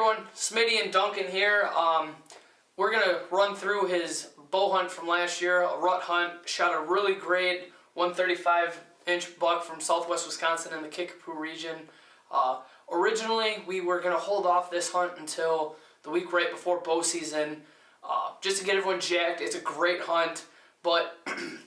everyone, Smitty and Duncan here. We're going to run through his bow hunt from last year, a rut hunt. Shot a really great 135-inch buck from southwest Wisconsin in the Kickapoo region. Originally, we were going to hold off this hunt until the week right before bow season, just to get everyone jacked. It's a great hunt, but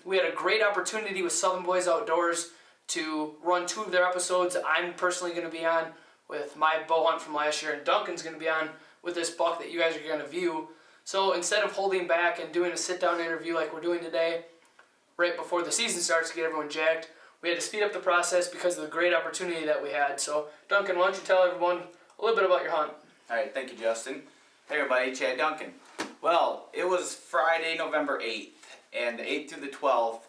we had a great opportunity with Southern Boys Outdoors to run 2 of their episodes. I'm personally going to be on with my bow hunt from last year, and Duncan's going to be on with this buck that you guys are going to view. So instead of holding back and doing a sit-down interview like we're doing today, right before the season starts to get everyone jacked, we had to speed up the process because of the great opportunity that we had. So Duncan, why don't you tell everyone a little bit about your hunt? All right, thank you, Justin. Hey everybody, Chad Duncan. Well, it was Friday, November 8th, and the 8th through the 12th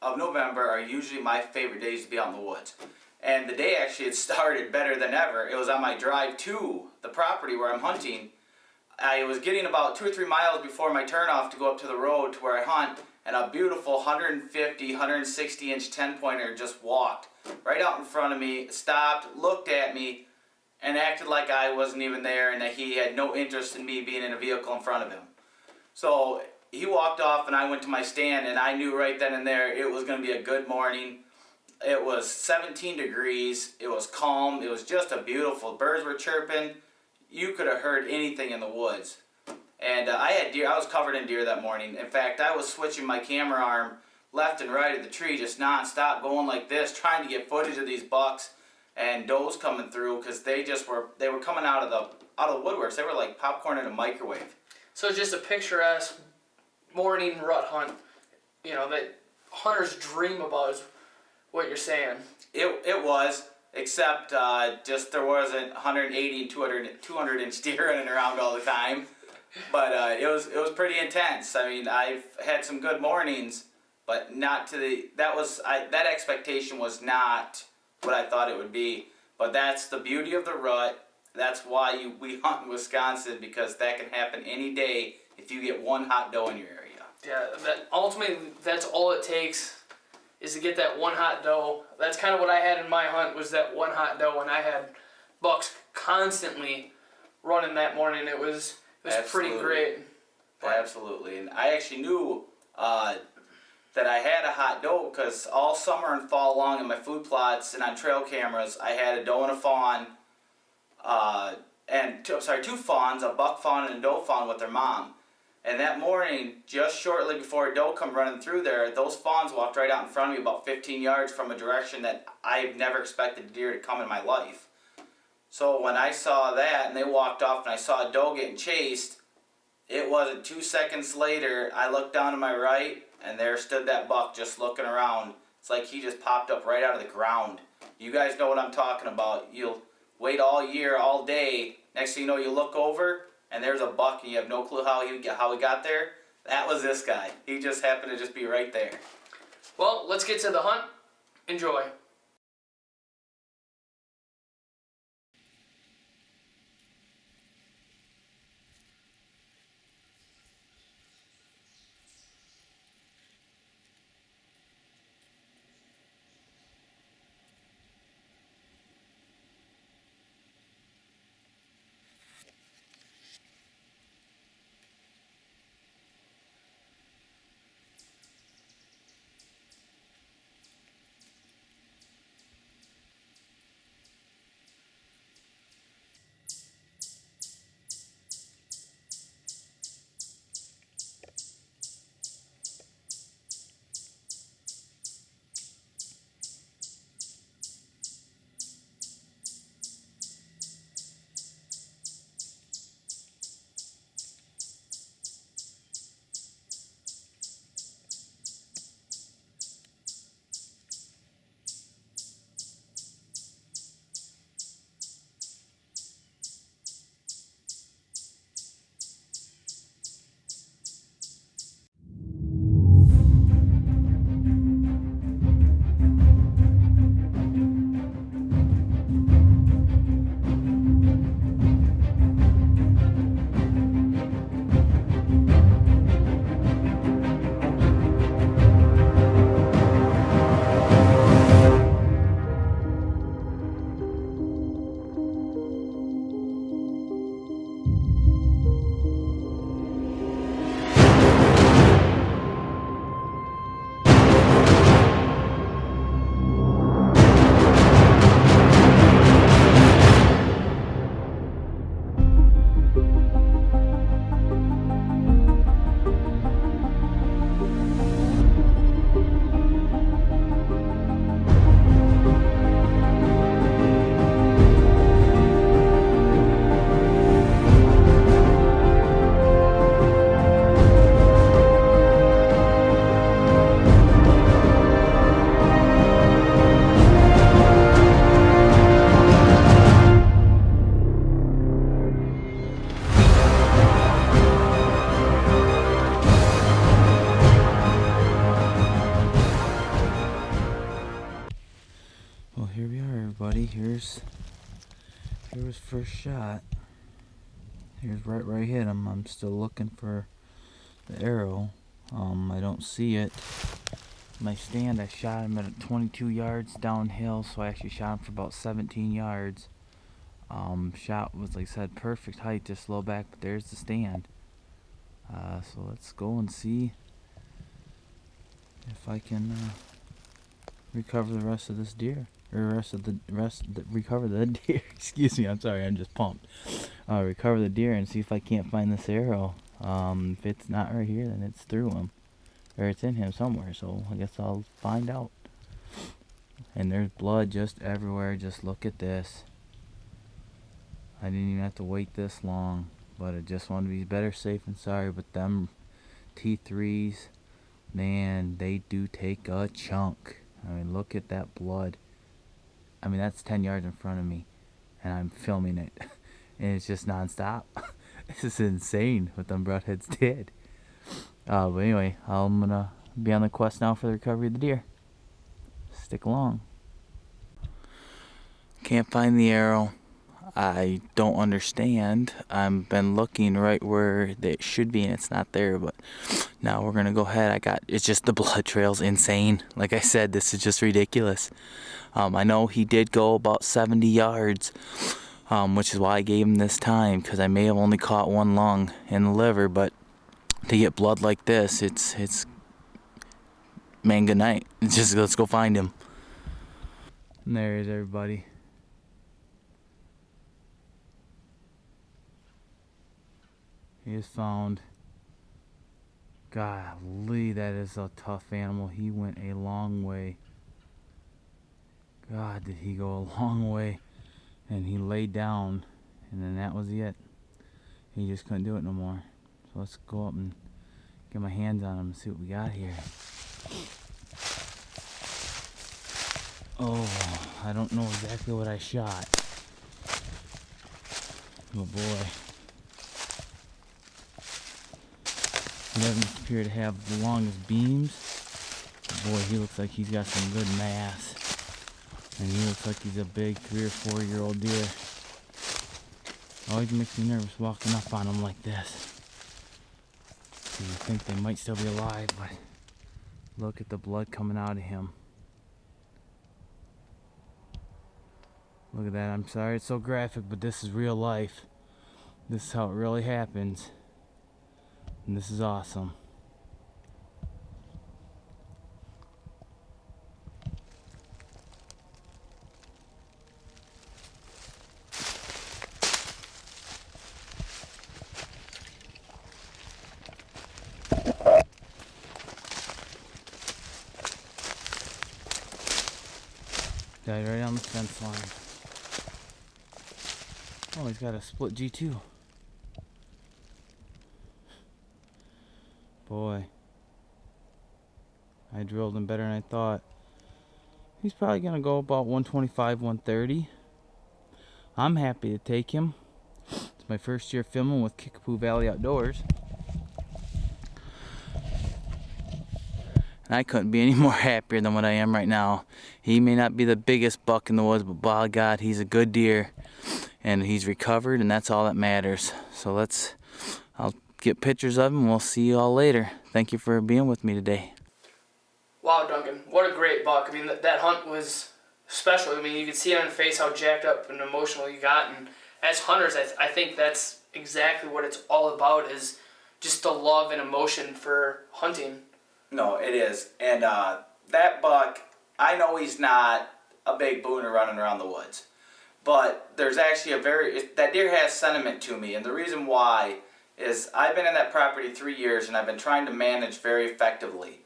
of November are usually my favorite days to be out in the woods. And the day actually had started better than ever. It was on my drive to the property where I'm hunting. I was getting about 2 or 3 miles before my turnoff to go up to the road to where I hunt, and a beautiful 150, 160-inch 10-pointer just walked right out in front of me, stopped, looked at me, and acted like I wasn't even there and that he had no interest in me being in a vehicle in front of him. So he walked off and I went to my stand, and I knew right then and there it was going to be a good morning. It was 17 degrees, it was calm, it was just a beautiful, birds were chirping, you could have heard anything in the woods. And I had deer, I was covered in deer that morning. In fact, I was switching my camera arm left and right at the tree, just non-stop, going like this, trying to get footage of these bucks and does coming through, because they were coming out of the woodworks. They were like popcorn in a microwave. So just a picturesque morning rut hunt, you know, that hunters dream about is what you're saying. It was, except just there wasn't 180 and 200-inch deer running around all the time. But it was pretty intense. I mean, I've had some good mornings, but not to the that expectation was not what I thought it would be. But that's the beauty of the rut. That's why we hunt in Wisconsin, because that can happen any day if you get one hot doe in your area. Yeah, ultimately that's all it takes, is to get that one hot doe. That's kind of what I had in my hunt, was that one hot doe, and I had bucks constantly running that morning. It was pretty great. Absolutely. And I actually knew that I had a hot doe because all summer and fall long in my food plots and on trail cameras, I had a doe and a fawn, two fawns, a buck fawn and a doe fawn with their mom. And that morning, just shortly before a doe come running through there, those fawns walked right out in front of me about 15 yards from a direction that I've never expected a deer to come in my life. So when I saw that and they walked off and I saw a doe getting chased, it wasn't 2 seconds later, I looked down to my right and there stood that buck just looking around. It's like he just popped up right out of the ground. You guys know what I'm talking about. You'll wait all year, all day, next thing you know you look over and there's a buck and you have no clue how he got there. That was this guy. He just happened to just be right there. Well, let's get to the hunt. Enjoy. here's his first shot. Here's right where I hit him. I'm still looking for the arrow. I don't see it. My stand, I shot him at 22 yards downhill, so I actually shot him for about 17 yards. Shot was, like I said, perfect height, just low back, but there's the stand. So let's go and see if I can recover the rest of this deer, or recover the deer. Excuse me, I'm sorry, I'm just pumped. Recover the deer and see if I can't find this arrow. If it's not right here, then it's through him, or it's in him somewhere. So I guess I'll find out. And there's blood just everywhere. Just look at this. I didn't even have to wait this long, but I just want to be better safe than sorry. But them T3s, man, they do take a chunk. I mean, look at that blood. I mean, that's 10 yards in front of me, and I'm filming it, and it's just nonstop. This is insane what them broadheads did. But anyway, I'm gonna be on the quest now for the recovery of the deer. Stick along. Can't find the arrow. I don't understand. I've been looking right where it should be and it's not there, but now we're gonna go ahead. It's just the blood trail's insane. Like I said, this is just ridiculous. I know he did go about 70 yards, which is why I gave him this time, because I may have only caught one lung in the liver, but to get blood like this, it's man, good night. It's just, let's go find him. And there he is, everybody. He is found. Golly, that is a tough animal. He went a long way. God, did he go a long way. And he laid down, and then that was it. He just couldn't do it no more. So let's go up and get my hands on him and see what we got here. Oh, I don't know exactly what I shot. Oh boy. He doesn't appear to have the longest beams. But boy, he looks like he's got some good mass. And he looks like he's a big 3 or 4 year old deer. Always makes me nervous walking up on them like this. You think they might still be alive, but look at the blood coming out of him. Look at that. I'm sorry it's so graphic, but this is real life. This is how it really happens. And this is awesome. Died right on the fence line. Oh, he's got a split G2. Boy, I drilled him better than I thought. He's probably gonna go about 125, 130. I'm happy to take him. It's my first year filming with Kickapoo Valley Outdoors. And I couldn't be any more happier than what I am right now. He may not be the biggest buck in the woods, but by God, he's a good deer. And he's recovered, and that's all that matters. So I'll get pictures of him, and we'll see you all later. Thank you for being with me today. Wow, Duncan, what a great buck. I mean, that hunt was special. I mean, you could see on his face how jacked up and emotional he got. And as hunters, I think that's exactly what it's all about, is just the love and emotion for hunting. No, it is. And that buck, I know he's not a big booner running around the woods. But there's actually that deer has sentiment to me. And the reason why is I've been in that property 3 years, and I've been trying to manage very effectively.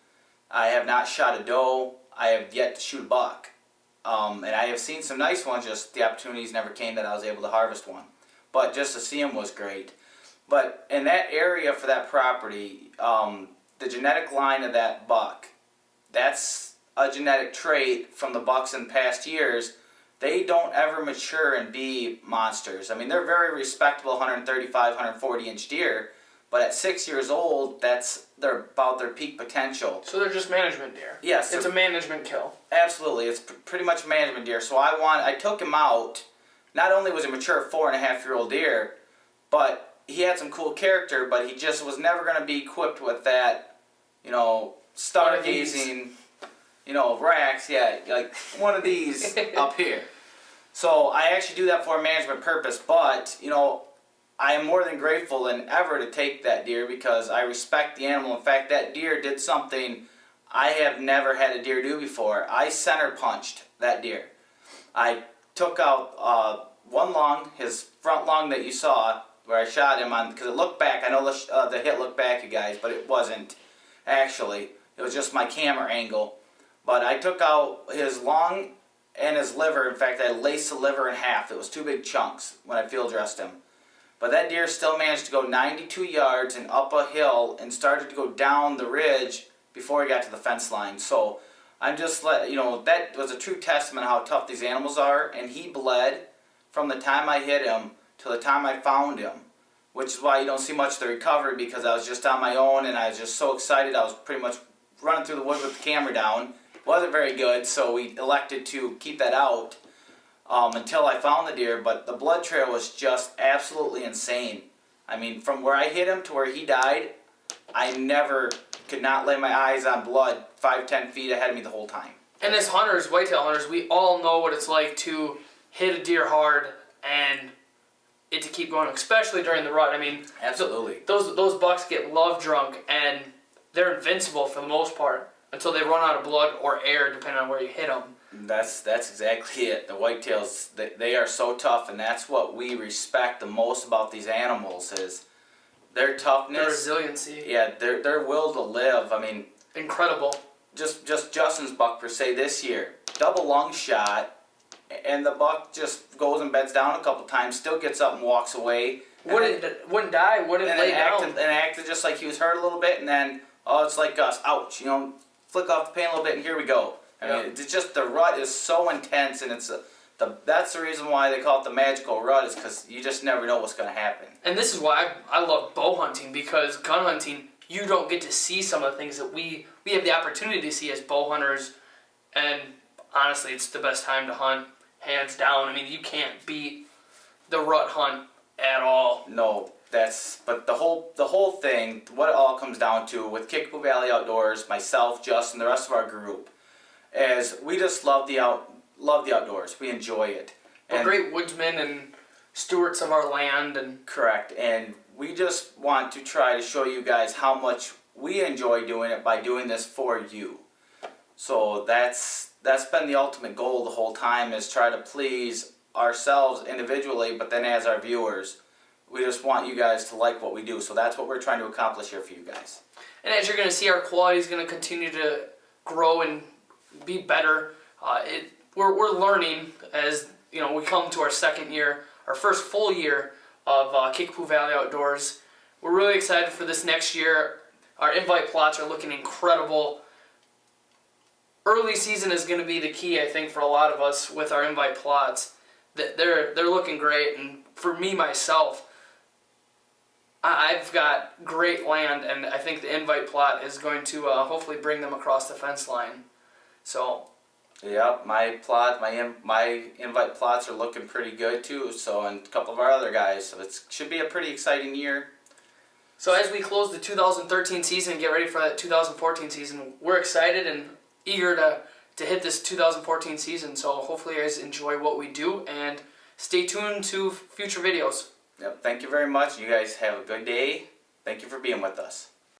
I have not shot a doe. I have yet to shoot a buck. And I have seen some nice ones, just the opportunities never came that I was able to harvest one. But just to see them was great. But in that area for that property, the genetic line of that buck, that's a genetic trait from the bucks in past years. They don't ever mature and be monsters. I mean, they're very respectable 135, 140 inch deer, But at 6 years old, they're about their peak potential. So they're just management deer. Yes, It's a management kill. absolutely. It's pretty much a management deer. So I took him out. Not only was he a mature 4.5-year-old deer, but he had some cool character, but he just was never going to be equipped with that, stargazing, racks, like one of these up here. So I actually do that for a management purpose, but, I am more than grateful than ever to take that deer because I respect the animal. In fact, that deer did something I have never had a deer do before. I center punched that deer. I took out one lung, his front lung that you saw, where I shot him on, because it looked back. I know the hit looked back, you guys, but it wasn't actually. It was just my camera angle. But I took out his lung and his liver. In fact, I laced the liver in half. It was 2 big chunks when I field dressed him. But that deer still managed to go 92 yards and up a hill and started to go down the ridge before he got to the fence line. So I'm just that was a true testament of how tough these animals are. And he bled from the time I hit him to the time I found him, which is why you don't see much of the recovery, because I was just on my own and I was just so excited. I was pretty much running through the woods with the camera down. Wasn't very good, so we elected to keep that out until I found the deer. But the blood trail was just absolutely insane. I mean, from where I hit him to where he died, I could not lay my eyes on blood 5-10 feet ahead of me the whole time. And as hunters, whitetail hunters, we all know what it's like to hit a deer hard and it to keep going, especially during the rut. I mean, absolutely. Those bucks get love drunk and they're invincible for the most part until they run out of blood or air, depending on where you hit them. That's exactly it. The whitetails, they are so tough, and that's what we respect the most about these animals is their toughness, their resiliency. Yeah, their will to live. I mean, incredible. Just Justin's buck per se this year, double lung shot, and the buck just goes and beds down a couple times, still gets up and walks away. Wouldn't die. Wouldn't lay down. And acted just like he was hurt a little bit, and then it's like us, ouch, flick off the pain a little bit, and here we go. I mean, it's just the rut is so intense, and that's the reason why they call it the magical rut, is because you just never know what's going to happen. And this is why I love bow hunting, because gun hunting, you don't get to see some of the things that we have the opportunity to see as bow hunters, and honestly, it's the best time to hunt, hands down. I mean, you can't beat the rut hunt at all. No, but the whole thing, what it all comes down to with Kickapoo Valley Outdoors, myself, Justin, the rest of our group, is we just love the outdoors. We enjoy it. We're great woodsmen and stewards of our land. And correct. And we just want to try to show you guys how much we enjoy doing it by doing this for you. So that's been the ultimate goal the whole time, is try to please ourselves individually, but then as our viewers, we just want you guys to like what we do. So that's what we're trying to accomplish here for you guys. And as you're going to see, our quality is going to continue to grow and be better. We're learning as we come to our second year, our first full year of Kickapoo Valley Outdoors. We're really excited for this next year. Our invite plots are looking incredible. Early season is going to be the key, I think, for a lot of us with our invite plots. They're looking great, and for me myself, I've got great land, and I think the invite plot is going to hopefully bring them across the fence line. So. Yep, my invite plots are looking pretty good too. So, and a couple of our other guys. So it should be a pretty exciting year. So as we close the 2013 season and get ready for that 2014 season, we're excited and eager to hit this 2014 season. So hopefully you guys enjoy what we do and stay tuned to future videos. Yep, thank you very much. You guys have a good day. Thank you for being with us.